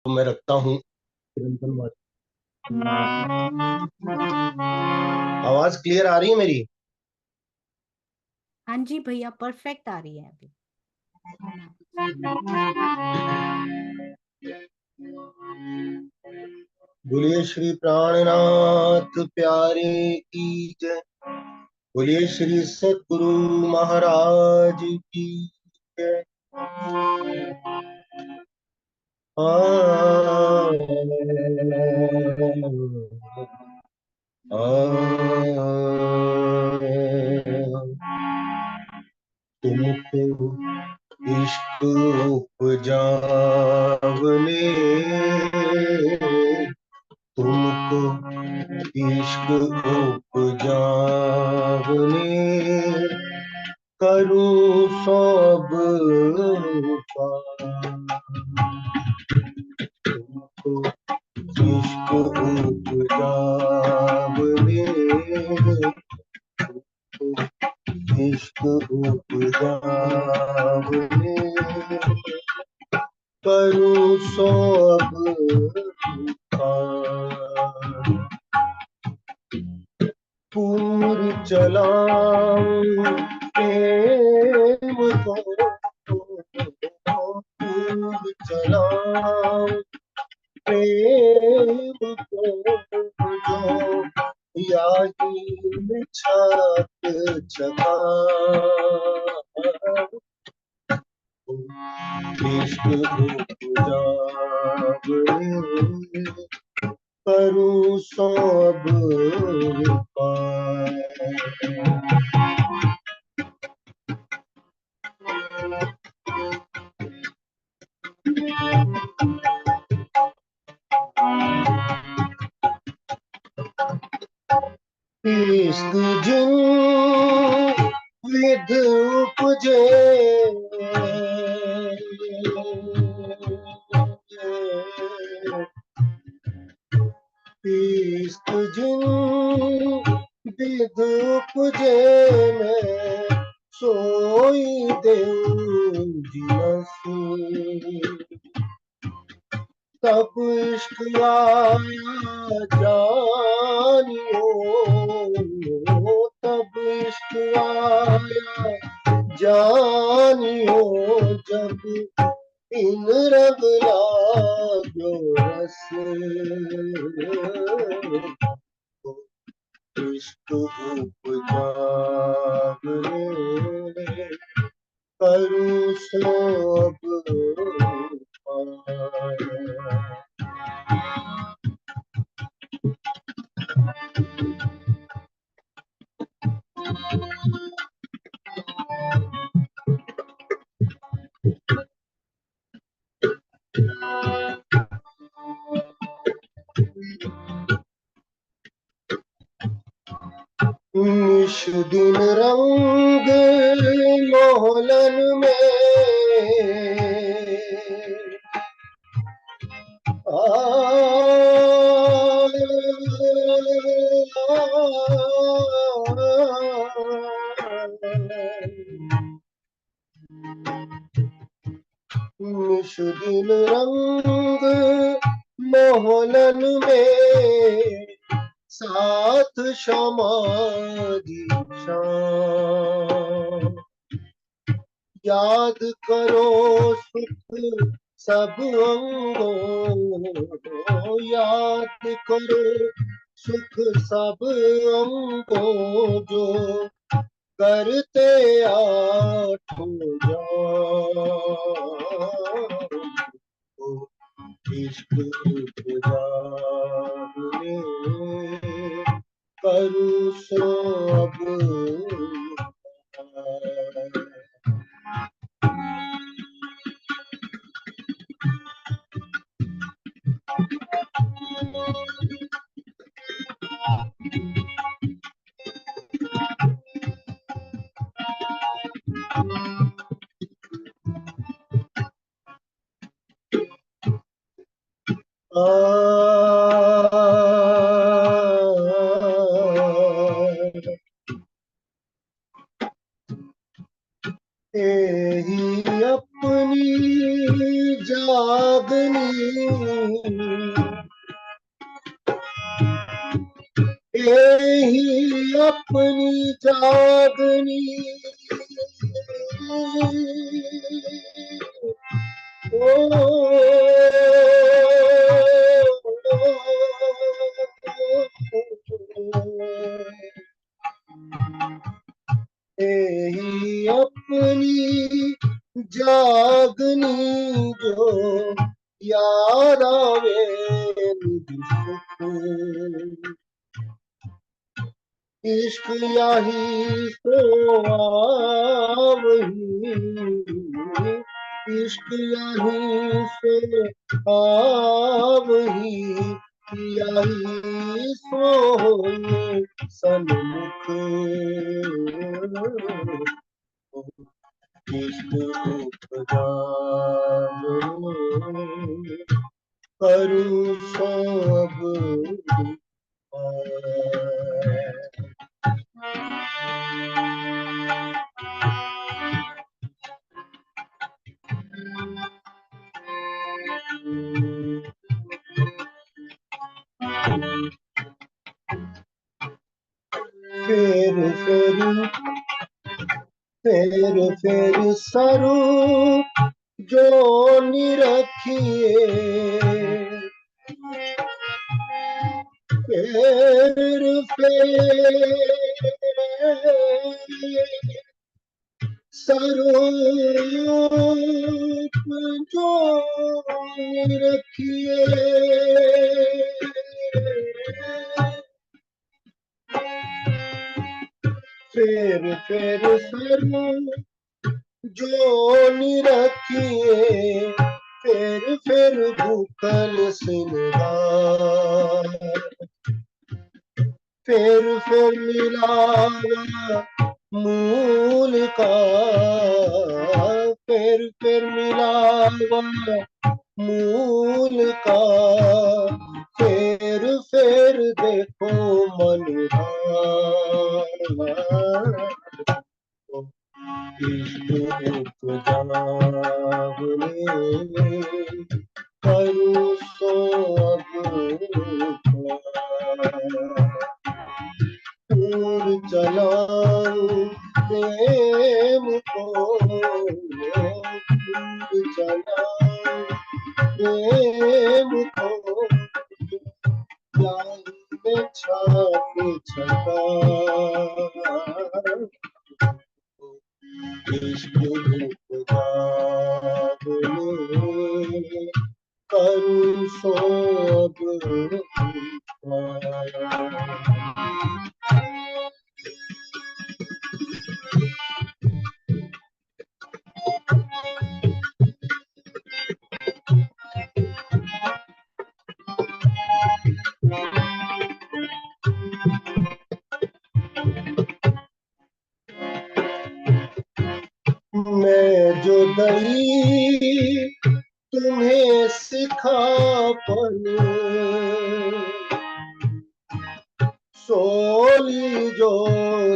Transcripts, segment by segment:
तो मैं रखता हूँ चिरंतन वाली। आवाज क्लियर आ रही है मेरी? हाँ जी भैया, परफेक्ट आ रही है अभी। बोलिए श्री प्राणनाथ प्यारे की जय। बोलिए श्री सतगुरु महाराज की जय। तुमको इश्क उपजावने, तुमको इश्क उपजावने करूं सब तुमको इश्क उपजावने, इश्क उपजावने करूं सब पूर चलाऊं प्रेम को, पूर चलाऊं प्रेम को जो याही छात चका इश्क उपजावने करूं सब पाए। इश्क जिन विध उपजे, इश्क जिन विध उपजे में सोई देव जिनसी, तब इश्क आया जानियो, तब इश्क आया जानियो जब इन रंग लागो रस, इश्क उपजावने करूं सब पाए। निश दिन रंग मोहलन में निश दिन रंग मोहलन में साथ समाधि शाम, याद करो सुख सब अंगों, याद करो सुख सब अंगों जो करते आठों जान, इश्क उपजावने करूं सब पाए। यही अपनी जागनी यही अपनी जागनी यही अपनी जागनी जो याद आवे निज सुख इश्क यही सो आवही इश्क यही से आवही यही सो सन्मुख इश्क उपजावे करूँ सब फिर स्वरूप जो निरखिए स्वरूप जो निरखिए फिर स्वरूप जो निरखिए फिर भूखल सिंगार फिर मिलावा मूल का फिर मिलावा मूल का फिर देखो मनहार इश्क उपजावने करूँ सो दूर चलाऊं प्रेम को दूर चलाऊं प्रेम को में छाप छटा इश्क उपजावने करूँ सब मैं जो दई तुम्हें सिखापन सोली जो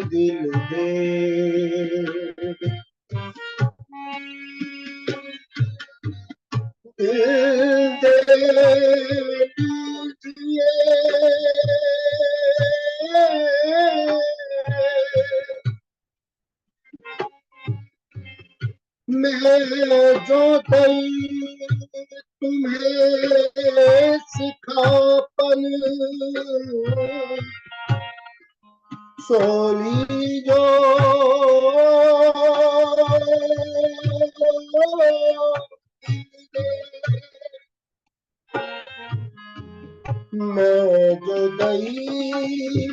दिल दे दिल दे दीजिए मैं जो दई तुम्हें सिखापन सोली जो मैं जो दई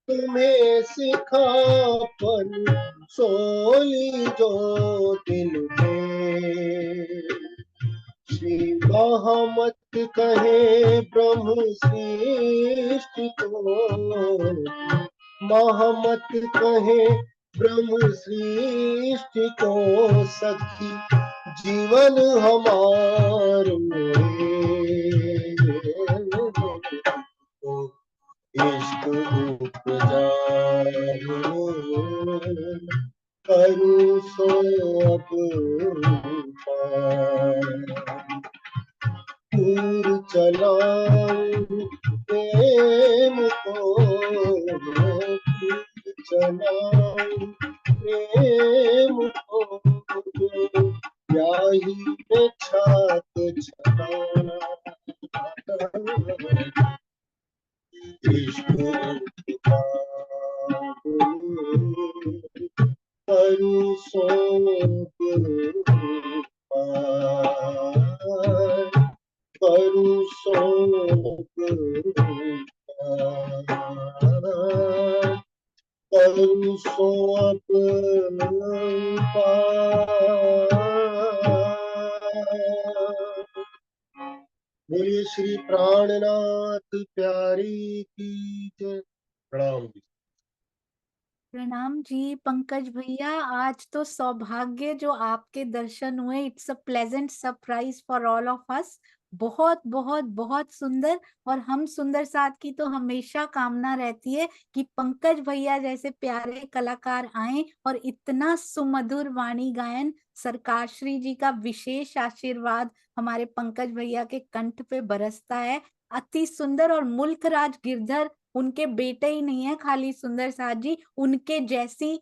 तुम्हें सिखापन सोली जो दिल में श्री महामत कहे ब्रह्म सृष्टि को महामत कहे ब्रह्म सृष्टि को सखी जीवन हमार इश्क उपजाए करूँ सो अब दूर चलाऊं प्रेम को चलाऊं प्रेम को ब्याही में छात छलाना इश्क करूं सौंप करूं सौंप करूं सौंप बोलिए श्री प्राणनाथ प्यारी की जय। प्रणाम जी। प्रणाम जी पंकज भैया, आज तो सौभाग्य जो आपके दर्शन हुए। It's a pleasant surprise for all of us. बहुत बहुत बहुत सुंदर। और हम सुंदर साथ की तो हमेशा कामना रहती है कि पंकज भैया जैसे प्यारे कलाकार आए और इतना सुमधुर वाणी गायन। सरकार श्री जी का विशेष आशीर्वाद हमारे पंकज भैया के कंठ पे बरसता है। अति सुंदर। और मुल्क राज गिरधर उनके बेटे ही नहीं है खाली सुंदर साथ जी, उनके जैसी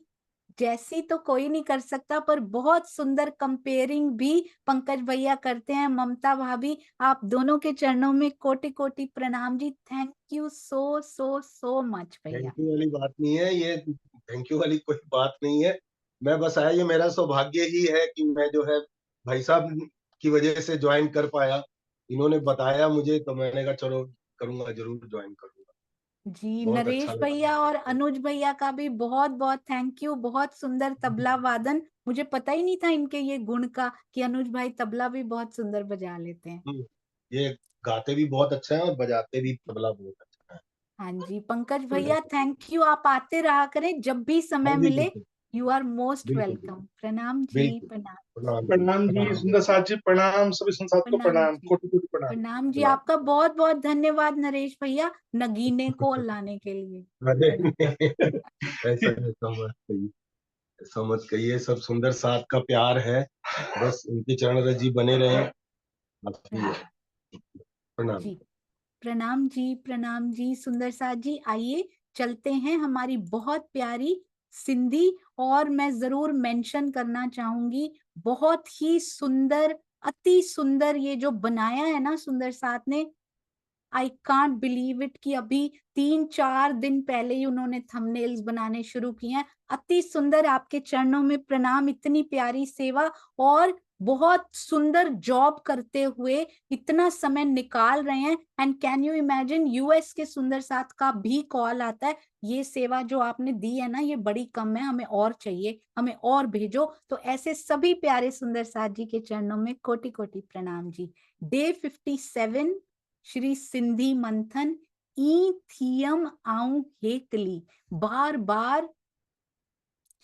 जैसी तो कोई नहीं कर सकता। पर बहुत सुंदर कंपेयरिंग भी पंकज भैया करते हैं। ममता भाभी, आप दोनों के चरणों में कोटि कोटि प्रणाम जी। Thank you so so so much भैया। थैंक यू वाली बात नहीं है ये, थैंक यू वाली कोई बात नहीं है। मैं बस आया, ये मेरा सौभाग्य ही है कि मैं जो है भाई साहब की वजह से ज्वाइन कर पाया। इन्होंने बताया मुझे तो मैंने कहा चलो करूंगा, जरूर ज्वाइन करूंगा। जी बहुत अच्छा नरेश लगा। भैया और अनुज भैया का भी बहुत बहुत थैंक यू। बहुत सुंदर तबला वादन। मुझे पता ही नहीं था इनके ये गुण का कि अनुज भाई तबला भी बहुत सुंदर बजा लेते हैं। ये गाते भी बहुत अच्छा है और बजाते भी तबला बहुत अच्छा है। हाँ जी पंकज भैया, थैंक यू। आप आते रहा करें जब भी समय हाँ जी मिले। बिल्कुल यू आर मोस्ट बिल्कुल वेलकम। प्रणाम जी बिल्कुल। प्रणाम। प्रणाम जी प्रणाम। सुंदर साथ जी, प्रणाम सभी संसार को प्रणाम प्रणाम, जी। कोटि कोटि प्रणाम। प्रणाम जी, प्रणाम। आपका बहुत बहुत धन्यवाद नरेश भैया नगीने को लाने के लिए। अरे प्रणाम। ऐसा ऐसा मत कहिए, ऐसा मत कहिए। सब सुंदर साथ का प्यार है, बस उनके चरण रजी बने रहे। काफी है। प्रणाम प्रणाम। जी। प्रणाम जी प्रणाम जी। सुंदर साथ जी आइए चलते हैं हमारी बहुत प्यारी सिंधी। और मैं जरूर मेंशन करना चाहूंगी, बहुत ही सुंदर, अति सुंदर ये जो बनाया है ना सुंदर साथ ने। आई कांट बिलीव इट कि अभी 3-4 दिन पहले ही उन्होंने थंबनेल्स बनाने शुरू किए हैं। अति सुंदर। आपके चरणों में प्रणाम। इतनी प्यारी सेवा और बहुत सुंदर जॉब करते हुए इतना समय निकाल रहे हैं। And can you imagine, US के सुंदर साथ का भी कॉल आता है, ये सेवा जो आपने दी है ना ये बड़ी कम है, हमें और चाहिए, हमें और भेजो। तो ऐसे सभी प्यारे सुंदर साथ जी के चरणों में कोटि कोटि प्रणाम जी। डे 57 श्री सिंधी मंथन ई थियम आऊं हेकली। बार बार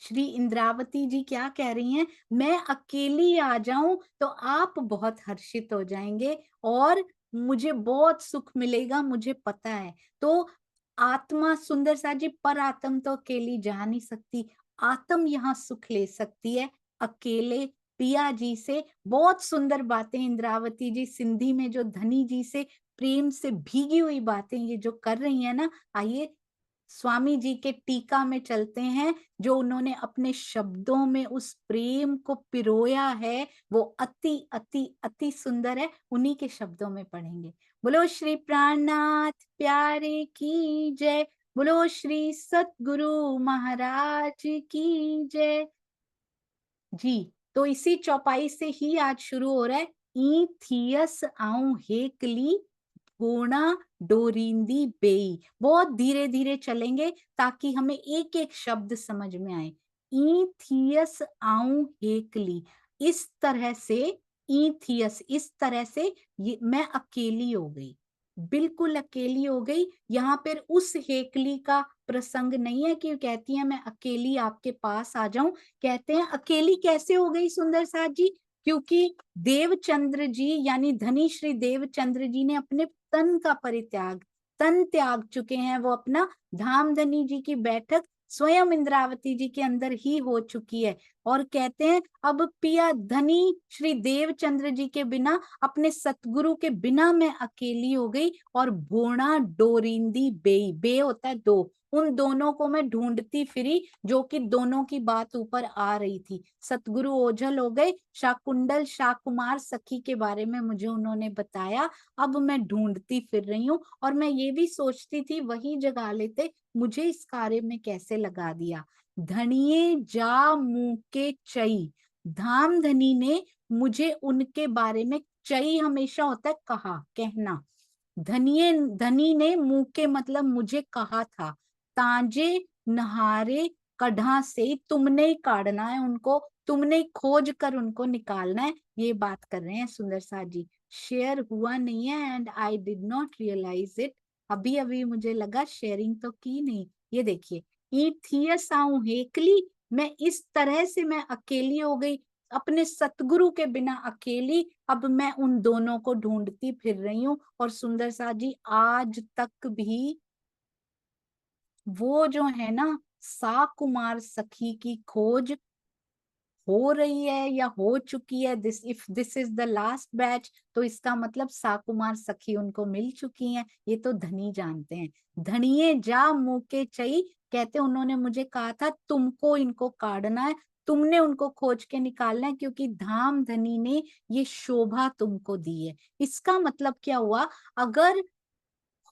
श्री इंद्रावती जी क्या कह रही हैं, मैं अकेली आ जाऊं तो आप बहुत हर्षित हो जाएंगे और मुझे बहुत सुख मिलेगा, मुझे पता है। तो आत्मा सुंदर सा जी, पर आत्म तो अकेली जा नहीं सकती। आत्म यहाँ सुख ले सकती है अकेले पिया जी से। बहुत सुंदर बातें इंद्रावती जी सिंधी में जो धनी जी से प्रेम से भीगी हुई बातें ये जो कर रही है ना। आइए स्वामी जी के टीका में चलते हैं, जो उन्होंने अपने शब्दों में उस प्रेम को पिरोया है, वो अति अति अति सुंदर है। उन्हीं के शब्दों में पढ़ेंगे। बोलो श्री प्राणनाथ प्यारे की जय। बोलो श्री सतगुरु महाराज की जय। जी तो इसी चौपाई से ही आज शुरू हो रहा है। ई थियस आऊं हेकली घोड़ा डोरिंदी बेई। बहुत धीरे धीरे चलेंगे ताकि हमें एक एक शब्द समझ में आए। ई थियस आऊं हेकली, इस तरह से। ई थियस, इस तरह से ये मैं अकेली हो गई, बिल्कुल अकेली हो गई। यहाँ पर उस हेकली का प्रसंग नहीं है कि कहती है मैं अकेली आपके पास आ जाऊं। कहते हैं अकेली कैसे हो गई सुंदर साथ जी, क्योंकि देवचंद्र जी यानी धनी श्री देवचंद्र जी ने अपने तन का परित्याग, तन त्याग चुके हैं। वो अपना धाम धनी जी की बैठक स्वयं इंद्रावती जी के अंदर ही हो चुकी है। और कहते हैं अब पिया धनी श्री देवचंद्र जी के बिना, अपने सतगुरु के बिना मैं अकेली हो गई, और भोणा डोरिंदी बेई, बे होता है दो, उन दोनों को मैं ढूंढती फिरी, जो कि दोनों की बात ऊपर आ रही थी। सतगुरु ओझल हो गए, शाकुंडल शाकुमार सखी के बारे में मुझे उन्होंने बताया, अब मैं ढूंढती फिर रही हूँ। और मैं ये भी सोचती थी वही जगा लेते, मुझे इस कार्य में कैसे लगा दिया। धनिये जा मुंह के चई, धाम धनी ने मुझे उनके बारे में, चई हमेशा होता है कहा, कहना, धनिये धनी ने मुंह के मतलब मुझे कहा था, तांजे नहारे कढ़ा से, तुमने ही काढ़ना है उनको, तुमने खोज कर उनको निकालना है, ये बात कर रहे हैं सुंदर साथ जी। शेयर हुआ नहीं है and I did not realise it, अभी अभी मुझे लगा, शेयरिंग तो की नहीं। ये देखिए, ई थियस आऊं हेकली, मैं इस तरह से मैं अकेली हो गई, अपने सतगुरु के बिना अकेली, अब मैं उन दोनों को ढूंढती फिर रही हूँ। और सुंदर साथ जी आज तक भी वो जो है ना साकुमार सखी की खोज हो रही है या हो चुकी है। This if this is the last batch, तो इसका मतलब साकुमार सखी उनको मिल चुकी हैं, ये तो धनी जानते हैं। धनिये जा मुंह के चई, कहते उन्होंने मुझे कहा था तुमको इनको काढ़ना है, तुमने उनको खोज के निकालना है, क्योंकि धाम धनी ने ये शोभा तुमको दी है। इसका मतलब क्या हुआ, अगर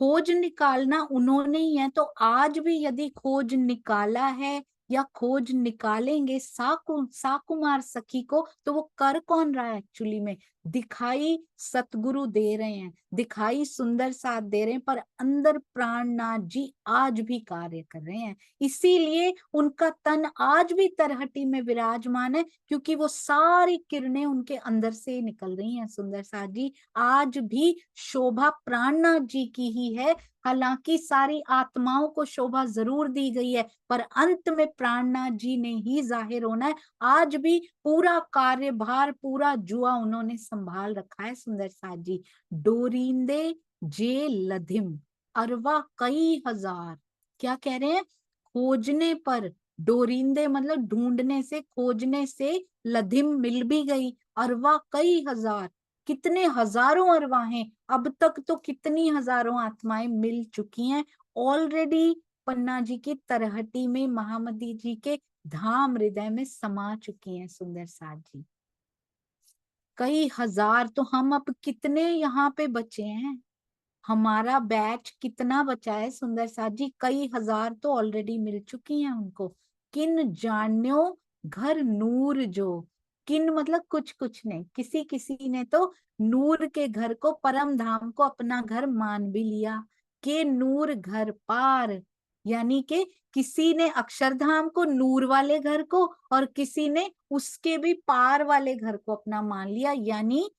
खोज निकालना उन्होंने ही है, तो आज भी यदि खोज निकाला है या खोज निकालेंगे साकुमार सखी को, तो वो कर कौन रहा है एक्चुअली में, दिखाई सतगुरु दे रहे हैं, दिखाई सुंदर साथ दे रहे हैं, पर अंदर प्राणनाथ जी आज भी कार्य कर रहे हैं। इसीलिए उनका तन आज भी तरहटी में विराजमान है, क्योंकि वो सारी किरणें उनके अंदर से निकल रही हैं। सुंदर साथ जी आज भी शोभा प्राणनाथ जी की ही है, हालांकि सारी आत्माओं को शोभा जरूर दी गई है, पर अंत में प्राणनाथ जी ने ही जाहिर होना है। आज भी पूरा कार्यभार, पूरा जुआ उन्होंने संभाल रखा है। सुंदर साथ जी डोरिंदे जे लधिम, अरवा कई हजार, क्या कह रहे हैं, खोजने पर, डोरिंदे मतलब ढूंढने से, खोजने से, लधिम मिल भी गई, अरवा कई हजार, कितने हजारों अरवाहें, अब तक तो कितनी हजारों आत्माएं मिल चुकी हैं ऑलरेडी, पन्ना जी की तरहटी में, महामती जी के धाम हृदय में समा चुकी हैं। सुंदर साथ जी कई हजार, तो हम अब कितने यहाँ पे बचे हैं, हमारा बैच कितना बचा है सुंदर साथ जी, कई हजार तो ऑलरेडी मिल चुकी हैं उनको। किन जान्यो घर नूर जो, किन मतलब कुछ कुछ नहीं, किसी किसी ने तो नूर के घर को, परम धाम को अपना घर मान भी लिया। के नूर घर पार, यानी के किसी ने अक्षरधाम को, नूर वाले घर को, और किसी ने उसके भी पार वाले घर को अपना मान लिया, यानी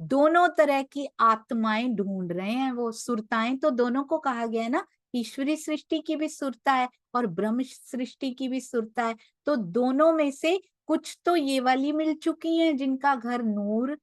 दोनों तरह की आत्माएं ढूंढ रहे हैं वो। सुरताएं तो दोनों को कहा गया है ना, ईश्वरी सृष्टि की भी सुरता है और ब्रह्म सृष्टि की भी सुरता है, तो दोनों में से कुछ तो ये वाली मिल चुकी हैं जिनका घर नूर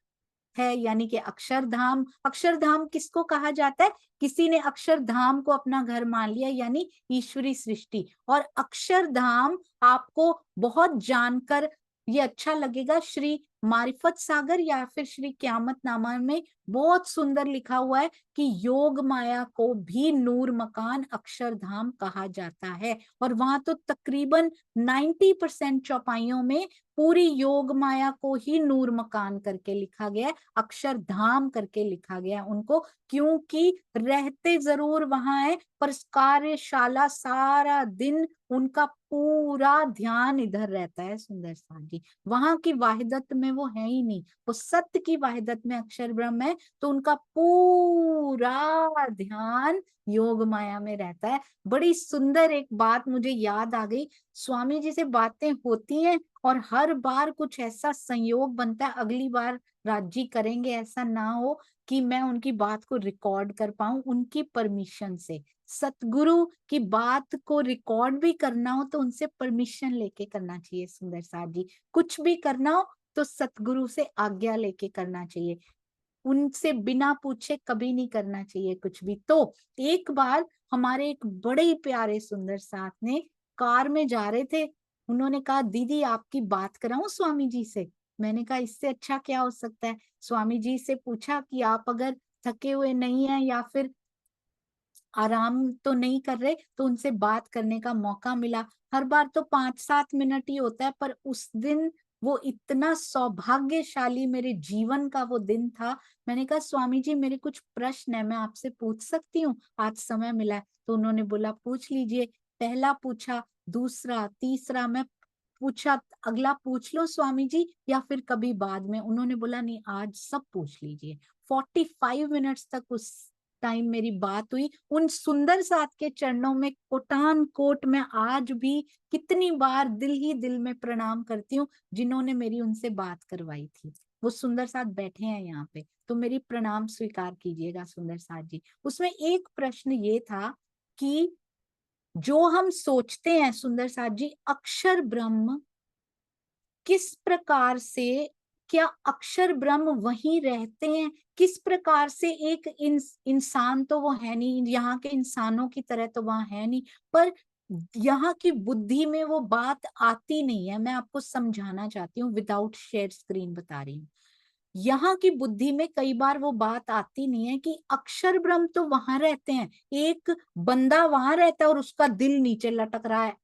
है, यानी कि अक्षरधाम। अक्षरधाम किसको कहा जाता है, किसी ने अक्षरधाम को अपना घर मान लिया, यानी ईश्वरी सृष्टि। और अक्षरधाम आपको बहुत जानकर ये अच्छा लगेगा, श्री मारिफत सागर या फिर श्री क्यामत नामा में बहुत सुंदर लिखा हुआ है कि योग माया को भी नूर मकान अक्षरधाम कहा जाता है। और वहां तो तकरीबन 90% चौपाइयों में पूरी योग माया को ही नूर मकान करके लिखा गया है, अक्षरधाम करके लिखा गया है उनको, क्योंकि रहते जरूर वहां है, पर कार्यशाला सारा दिन उनका पूरा ध्यान इधर रहता है। सुंदर साथ जी वहां की वाहिदत में वो है ही नहीं, वो सत्य की वाहिदत में अक्षर ब्रह्म है, तो उनका पूरा ध्यान योग माया में रहता है। बड़ी सुंदर एक बात मुझे याद आ गई, स्वामी जी से बातें होती हैं और हर बार कुछ ऐसा संयोग बनता है, अगली बार राज जी करेंगे ऐसा ना हो कि मैं उनकी बात को रिकॉर्ड कर पाऊं उनकी परमिशन से। सतगुरु की बात को रिकॉर्ड भी करना हो तो उनसे परमिशन लेके करना चाहिए। सुंदर साथ जी कुछ भी करना हो तो सतगुरु से आज्ञा लेके करना चाहिए, उनसे बिना पूछे कभी नहीं करना चाहिए कुछ भी। तो एक बार हमारे एक बड़े ही प्यारे सुंदर साथ ने कार में जा रहे थे, उन्होंने कहा दीदी आपकी बात कराऊं स्वामी जी से। मैंने कहा इससे अच्छा क्या हो सकता है। स्वामी जी से पूछा कि आप अगर थके हुए नहीं हैं या फिर आराम तो नहीं कर रहे, तो उनसे बात करने का मौका मिला। हर बार तो 5-7 मिनट ही होता है, पर उस दिन वो इतना सौभाग्यशाली मेरे जीवन का वो दिन था। मैंने कहा स्वामी जी मेरे कुछ प्रश्न है, मैं आपसे पूछ सकती हूँ, आज समय मिला है? तो उन्होंने बोला पूछ लीजिए। पहला पूछा, दूसरा, तीसरा, मैं पूछा अगला पूछ लो स्वामी जी या फिर कभी बाद में। उन्होंने बोला नहीं आज सब पूछ लीजिए। 45 मिनट्स तक उस टाइम मेरी बात हुई उन सुंदर साथ के चरणों में। कोटान कोट में आज भी कितनी बार दिल ही दिल में प्रणाम करती हूँ जिन्होंने मेरी उनसे बात करवाई थी। वो सुंदर साथ बैठे हैं यहाँ पे, तो मेरी प्रणाम स्वीकार कीजिएगा सुंदर साथ जी। उसमें एक प्रश्न ये था कि जो हम सोचते हैं सुंदर साथ जी अक्षर ब्रह्म किस प्रकार से, क्या अक्षर ब्रह्म वहीं रहते हैं? किस प्रकार से एक इंसान तो वो है नहीं, यहाँ के इंसानों की तरह तो वहां है नहीं, पर यहाँ की बुद्धि में वो बात आती नहीं है। मैं आपको समझाना चाहती हूँ, विदाउट शेयर स्क्रीन बता रही हूँ। यहाँ की बुद्धि में कई बार वो बात आती नहीं है कि अक्षर ब्रह्म तो वहां रहते हैं, एक बंदा वहां रहता है और उसका दिल नीचे लटक रहा है।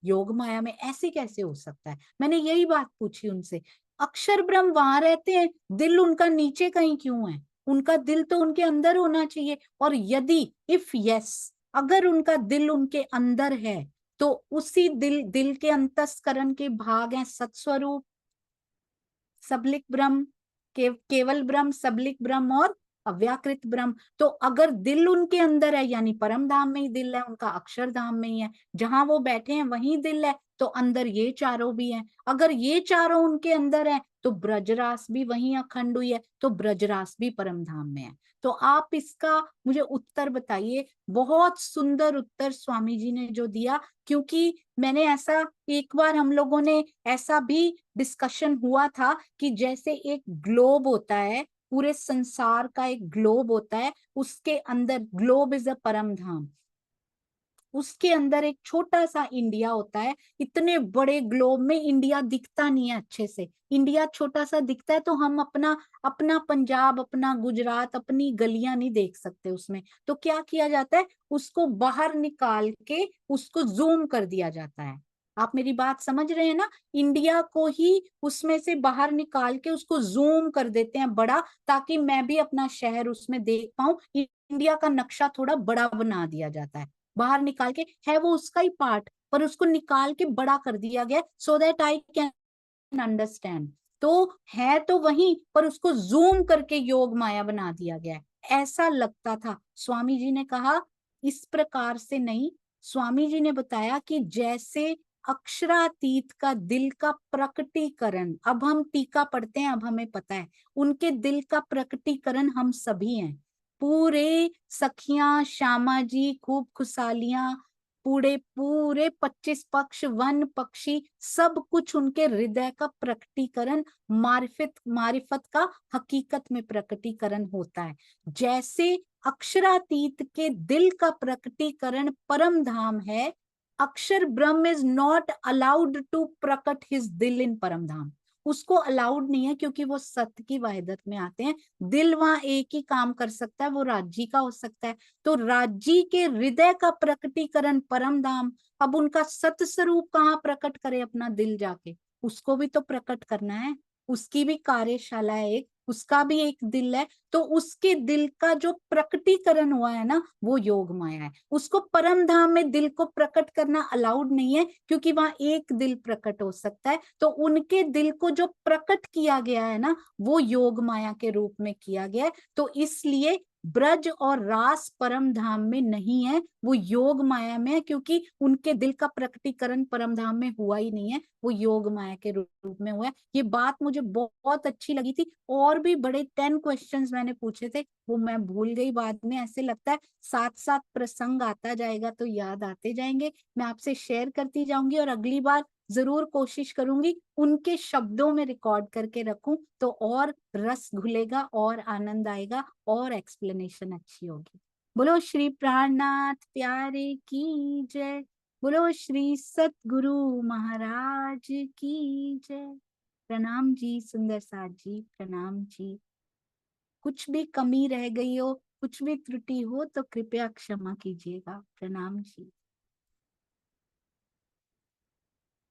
योग माया में ऐसे कैसे हो सकता है? मैंने यही बात पूछी उनसे। अक्षर ब्रह्म वहां रहते हैं, दिल उनका नीचे कहीं क्यों है? उनका दिल तो उनके अंदर होना चाहिए। और यदि इफ यस अगर उनका दिल उनके अंदर है, तो उसी दिल के अंतस्करण के भाग हैं सत्स्वरूप, सबलिक ब्रह्म, केवल ब्रह्म, सबलिक ब्रह्म और अव्याकृत ब्रह्म। तो अगर दिल उनके अंदर है यानी परम धाम में ही दिल है, उनका अक्षर धाम में ही है, जहां वो बैठे हैं वहीं दिल है, तो अंदर ये चारों भी हैं। अगर ये चारों उनके अंदर है तो ब्रजरास भी वहीं अखंड हुई है, तो ब्रजरास भी परम धाम में है। तो आप इसका मुझे उत्तर बताइए। बहुत सुंदर उत्तर स्वामी जी ने जो दिया, क्योंकि मैंने ऐसा एक बार हम लोगों ने ऐसा भी डिस्कशन हुआ था कि जैसे एक ग्लोब होता है, पूरे संसार का एक ग्लोब होता है, उसके अंदर ग्लोब इज अ परम धाम, उसके अंदर एक छोटा सा इंडिया होता है। इतने बड़े ग्लोब में इंडिया दिखता नहीं है अच्छे से, इंडिया छोटा सा दिखता है, तो हम अपना अपना पंजाब, अपना गुजरात, अपनी गलियां नहीं देख सकते उसमें। तो क्या किया जाता है, उसको बाहर निकाल के उसको जूम कर दिया जाता है। आप मेरी बात समझ रहे हैं ना? इंडिया को ही उसमें से बाहर निकाल के उसको जूम कर देते हैं बड़ा, ताकि मैं भी अपना शहर उसमें देख पाऊं। इंडिया का नक्शा थोड़ा बड़ा बना दिया जाता है, बाहर निकाल के, है वो उसका ही पार्ट पर उसको निकाल के बड़ा कर दिया गया, so that I can understand. तो है तो वही, पर उसको जूम करके योग माया बना दिया गया है, ऐसा लगता था। स्वामी जी ने कहा इस प्रकार से नहीं। स्वामी जी ने बताया कि जैसे अक्षरातीत का दिल का प्रकटीकरण, अब हम टीका पढ़ते हैं, अब हमें पता है उनके दिल का प्रकटीकरण हम सभी हैं। पूरे सखियां श्यामा जी खूब खुशहालियां, पूरे पूरे 25 पक्ष, वन पक्षी, सब कुछ उनके हृदय का प्रकटीकरण, मारिफत का हकीकत में प्रकटीकरण होता है। जैसे अक्षरातीत के दिल का प्रकटीकरण परम धाम है, अक्षर ब्रह्म इज नॉट अलाउड टू प्रकट हिज दिल इन परम धाम। उसको अलाउड नहीं है, क्योंकि वो सत्य की वाहिदत में आते हैं। दिल वहां एक ही काम कर सकता है, वो राज्य का हो सकता है। तो राज्य के हृदय का प्रकटीकरण परम धाम। अब उनका सत स्वरूप कहाँ प्रकट करे? अपना दिल जाके, उसको भी तो प्रकट करना है, उसकी भी कार्यशाला है एक, उसका भी एक दिल है। तो उसके दिल का जो प्रकटीकरण हुआ है ना, वो योग माया है। उसको परम धाम में दिल को प्रकट करना अलाउड नहीं है, क्योंकि वहां एक दिल प्रकट हो सकता है। तो उनके दिल को जो प्रकट किया गया है ना, वो योग माया के रूप में किया गया है। तो इसलिए ब्रज और रास परम धाम में नहीं है, वो योग माया में है, क्योंकि उनके दिल का प्रकटीकरण परम धाम में हुआ ही नहीं है, वो योग माया के रूप में हुआ है। ये बात मुझे बहुत अच्छी लगी थी। और भी बड़े 10 क्वेश्चंस मैंने पूछे थे, वो मैं भूल गई बाद में। ऐसे लगता है साथ साथ प्रसंग आता जाएगा तो याद आते जाएंगे, मैं आपसे शेयर करती जाऊंगी। और अगली बार जरूर कोशिश करूंगी उनके शब्दों में रिकॉर्ड करके रखूं, तो और रस घुलेगा और आनंद आएगा और एक्सप्लेनेशन अच्छी होगी। बोलो श्री प्राणनाथ प्यारे की जय। बोलो श्री सतगुरु महाराज की जय। प्रणाम जी सुंदर साथ जी, प्रणाम जी। कुछ भी कमी रह गई हो, कुछ भी त्रुटि हो तो कृपया क्षमा कीजिएगा। प्रणाम जी।